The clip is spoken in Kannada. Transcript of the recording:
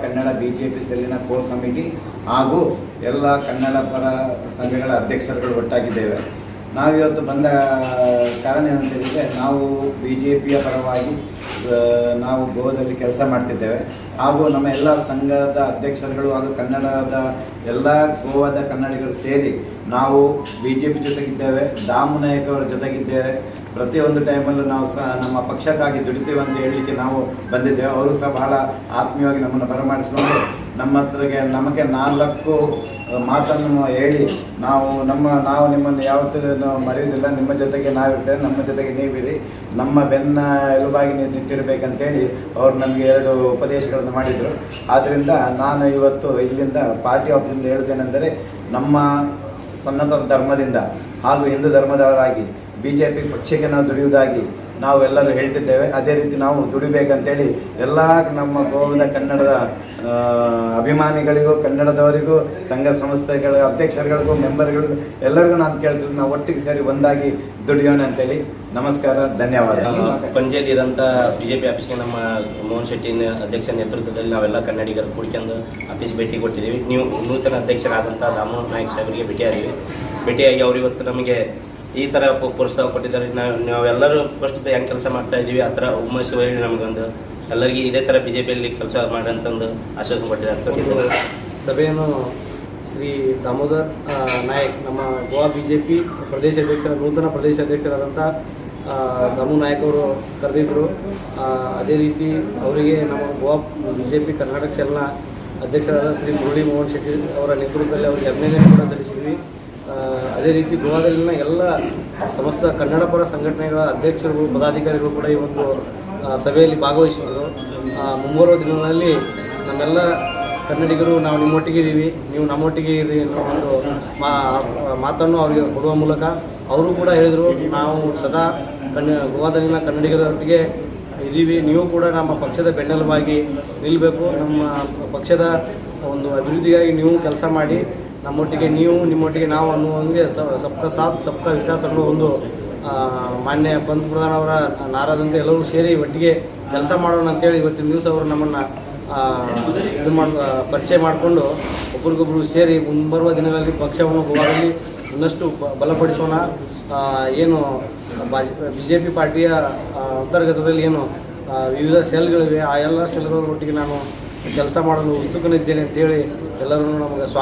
ಕನ್ನಡ ಬಿಜೆಪಿ ಸೆಲ್ಲಿನ ಕೋರ್ ಕಮಿಟಿ ಹಾಗೂ ಎಲ್ಲ ಕನ್ನಡ ಪರ ಸಂಘಗಳ ಅಧ್ಯಕ್ಷರುಗಳು ಒಟ್ಟಾಗಿದ್ದೇವೆ. ನಾವಿವತ್ತು ಬಂದ ಕಾರಣ ಏನಂತ ಹೇಳಿದರೆ, ನಾವು ಬಿಜೆಪಿಯ ಪರವಾಗಿ ನಾವು ಗೋವಾದಲ್ಲಿ ಕೆಲಸ ಮಾಡ್ತಿದ್ದೇವೆ ಹಾಗೂ ನಮ್ಮ ಎಲ್ಲ ಸಂಘದ ಅಧ್ಯಕ್ಷರುಗಳು ಹಾಗೂ ಕನ್ನಡದ ಎಲ್ಲ ಗೋವಾದ ಕನ್ನಡಿಗರು ಸೇರಿ ನಾವು ಬಿಜೆಪಿ ಜೊತೆಗಿದ್ದೇವೆ, ದಾಮು ನಾಯಕ್ ಅವರ ಜೊತೆಗಿದ್ದೇವೆ. ಪ್ರತಿಯೊಂದು ಟೈಮಲ್ಲೂ ನಾವು ಸಹ ನಮ್ಮ ಪಕ್ಷಕ್ಕಾಗಿ ದುಡಿತೇವೆ ಅಂತ ಹೇಳಲಿಕ್ಕೆ ನಾವು ಬಂದಿದ್ದೇವೆ. ಅವರು ಸಹ ಬಹಳ ಆತ್ಮೀಯವಾಗಿ ನಮ್ಮನ್ನು ಬರಮಾಡಿಸಿಕೊಂಡು ನಮಗೆ 4 ಮಾತನ್ನು ಹೇಳಿ ನಾವು ನಿಮ್ಮನ್ನು ಯಾವತ್ತೂ ಮರೆಯುವುದಿಲ್ಲ, ನಿಮ್ಮ ಜೊತೆಗೆ ನಾವಿರ್ತೇವೆ, ನಮ್ಮ ಜೊತೆಗೆ ನೀವಿರಿ, ನಮ್ಮ ಬೆನ್ನ ಎಲುಬಾಗಿ ನೀವು ನಿಂತಿರಬೇಕಂತೇಳಿ ಅವರು ನಮಗೆ 2 ಉಪದೇಶಗಳನ್ನು ಮಾಡಿದರು. ಆದ್ದರಿಂದ ನಾನು ಇವತ್ತು ಇಲ್ಲಿಂದ ಪಾರ್ಟಿ ಆಫೀಸಿಂದ ಹೇಳುತ್ತೇನೆಂದರೆ, ನಮ್ಮ ಸನಾತನ ಧರ್ಮದಿಂದ ಹಾಗೂ ಹಿಂದೂ ಧರ್ಮದವರಾಗಿ ಬಿಜೆಪಿ ಪಕ್ಷಕ್ಕೆ ನಾವು ದುಡಿಯುವುದಾಗಿ ನಾವು ಎಲ್ಲರೂ ಹೇಳ್ತಿದ್ದೇವೆ. ಅದೇ ರೀತಿ ನಾವು ದುಡಿಬೇಕಂತೇಳಿ ಎಲ್ಲ ನಮ್ಮ ಗೋವಾದ ಕನ್ನಡದ ಅಭಿಮಾನಿಗಳಿಗೂ, ಕನ್ನಡದವರಿಗೂ, ಸಂಘ ಸಂಸ್ಥೆಗಳ ಅಧ್ಯಕ್ಷರುಗಳಿಗೂ, ಮೆಂಬರ್ಗಳಿಗೂ ಎಲ್ಲರಿಗೂ ನಾನು ಕೇಳ್ತೀನಿ, ನಾವು ಒಟ್ಟಿಗೆ ಸೇರಿ ಒಂದಾಗಿ ದುಡಿಯೋಣ ಅಂತೇಳಿ. ನಮಸ್ಕಾರ, ಧನ್ಯವಾದ. ಪಂಜೆಯಲ್ಲಿರೋಂಥ ಬಿಜೆಪಿ ಆಫೀಸ್ಗೆ ನಮ್ಮ ಮೋಹನ್ ಶೆಟ್ಟಿ ಅಧ್ಯಕ್ಷ ನೇತೃತ್ವದಲ್ಲಿ ನಾವೆಲ್ಲ ಕನ್ನಡಿಗರು ಕೂಡ್ಕೊಂಡು ಆಫೀಸ್ ಭೇಟಿ ಕೊಟ್ಟಿದ್ದೀವಿ. ನೀವು ನೂತನ ಅಧ್ಯಕ್ಷರಾದಂಥ ದಾಮು ನಾಯಕ್ ಸಾಹೇಬರಿಗೆ ಭೇಟಿಯಾಗಿ ಅವರು ಇವತ್ತು ನಮಗೆ ಈ ಥರ ಪ್ರೋತ್ಸಾಹ ಕೊಟ್ಟಿದ್ದಾರೆ. ನಾವೆಲ್ಲರೂ ಫಸ್ಟ್ ಹೆಂಗೆ ಕೆಲಸ ಮಾಡ್ತಾ ಇದ್ದೀವಿ ಆ ಥರ ಹುಮ್ಮಸ್ಸು ಹೇಳಿ ನಮಗೊಂದು ಎಲ್ಲರಿಗೆ ಇದೇ ಥರ ಬಿಜೆಪಿಯಲ್ಲಿ ಕೆಲಸ ಮಾಡೋಂಥದ್ದು ಆಶ್ವಾಸನೆ ಕೊಟ್ಟಿದ್ದಾರೆ. ಸಭೆಯನ್ನು ಶ್ರೀ ದಾಮೋದರ್ ನಾಯಕ್, ನಮ್ಮ ಗೋವಾ ಬಿಜೆಪಿ ಪ್ರದೇಶ ಅಧ್ಯಕ್ಷರ ನೂತನ ಪ್ರದೇಶ ಅಧ್ಯಕ್ಷರಾದಂಥ ದಾಮು ನಾಯಕ್ ಅವರು ಕರೆದಿದ್ದರು. ಅದೇ ರೀತಿ ಅವರಿಗೆ ನಮ್ಮ ಗೋವಾ ಬಿಜೆಪಿ ಕರ್ನಾಟಕ ಸೆಲ್ನ ಅಧ್ಯಕ್ಷರಾದ ಶ್ರೀ ಮುರಳಿ ಮೋಹನ್ ಶೆಟ್ಟಿ ಅವರ ನೇತೃತ್ವದಲ್ಲಿ ಅವರಿಗೆ ಅಭಿನಂದನೆ ಕೂಡ ಸಲ್ಲಿಸಿದ್ವಿ. ಅದೇ ರೀತಿ ಗೋವಾದಲ್ಲಿನ ಎಲ್ಲ ಸಮಸ್ತ ಕನ್ನಡ ಪರ ಸಂಘಟನೆಗಳ ಅಧ್ಯಕ್ಷರುಗಳು, ಪದಾಧಿಕಾರಿಗಳು ಕೂಡ ಈ ಒಂದು ಸಭೆಯಲ್ಲಿ ಭಾಗವಹಿಸಿದರು. ಮುಂಬರುವ ದಿನಗಳಲ್ಲಿ ನಮ್ಮೆಲ್ಲ ಕನ್ನಡಿಗರು ನಾವು ನಿಮ್ಮೊಟ್ಟಿಗೆ ಇದ್ದೀವಿ, ನೀವು ನಮ್ಮೊಟ್ಟಿಗೆ ಇರಿ ಅನ್ನೋ ಒಂದು ಮಾತನ್ನು ಅವರಿಗೆ ಕೊಡುವ ಮೂಲಕ ಅವರು ಕೂಡ ಹೇಳಿದರು, ನಾವು ಸದಾ ಗೋವಾದಲ್ಲಿನ ಕನ್ನಡಿಗರೊಟ್ಟಿಗೆ ಇದ್ದೀವಿ, ನೀವು ಕೂಡ ನಮ್ಮ ಪಕ್ಷದ ಬೆನ್ನೆಲುಬಾಗಿ ನಿಲ್ಲಬೇಕು, ನಮ್ಮ ಪಕ್ಷದ ಒಂದು ಅಭಿವೃದ್ಧಿಗಾಗಿ ನೀವು ಕೆಲಸ ಮಾಡಿ, ನಮ್ಮೊಟ್ಟಿಗೆ ನೀವು ನಿಮ್ಮೊಟ್ಟಿಗೆ ನಾವು ಅನ್ನುವಂಗೆ ಸಬ್ಕಾ ಸಾಥ್ ಸಬ್ಕಾ ವಿಕಾಸ್ ಅನ್ನೋ ಒಂದು ಮಾನ್ಯ ಪಂತಪ್ರಧಾನ್ ಅವರ ನಾರಾದಂತೆ ಎಲ್ಲರೂ ಸೇರಿ ಒಟ್ಟಿಗೆ ಕೆಲಸ ಮಾಡೋಣ ಅಂತೇಳಿ ಇವತ್ತಿನ ದಿವಸ ಅವರು ನಮ್ಮನ್ನು ಪರಿಚಯ ಮಾಡಿಕೊಂಡು ಒಬ್ರಿಗೊಬ್ರು ಸೇರಿ ಮುಂಬರುವ ದಿನಗಳಲ್ಲಿ ಪಕ್ಷವನ್ನು ಗೋವಾದಲ್ಲಿ ಇನ್ನಷ್ಟು ಬಲಪಡಿಸೋಣ. ಏನು ಬಿಜೆಪಿ ಪಾರ್ಟಿಯ ಅಂತರ್ಗತದಲ್ಲಿ ಏನು ವಿವಿಧ ಸೆಲ್ಗಳಿವೆ, ಆ ಎಲ್ಲ ಸೆಲ್ಗಳ ಒಟ್ಟಿಗೆ ನಾನು ಕೆಲಸ ಮಾಡಲು ಉತ್ಸುಕನಿದ್ದೇನೆ ಅಂತೇಳಿ ಎಲ್ಲರೂ ನಮಗೆ ಸ್ವಾಗತ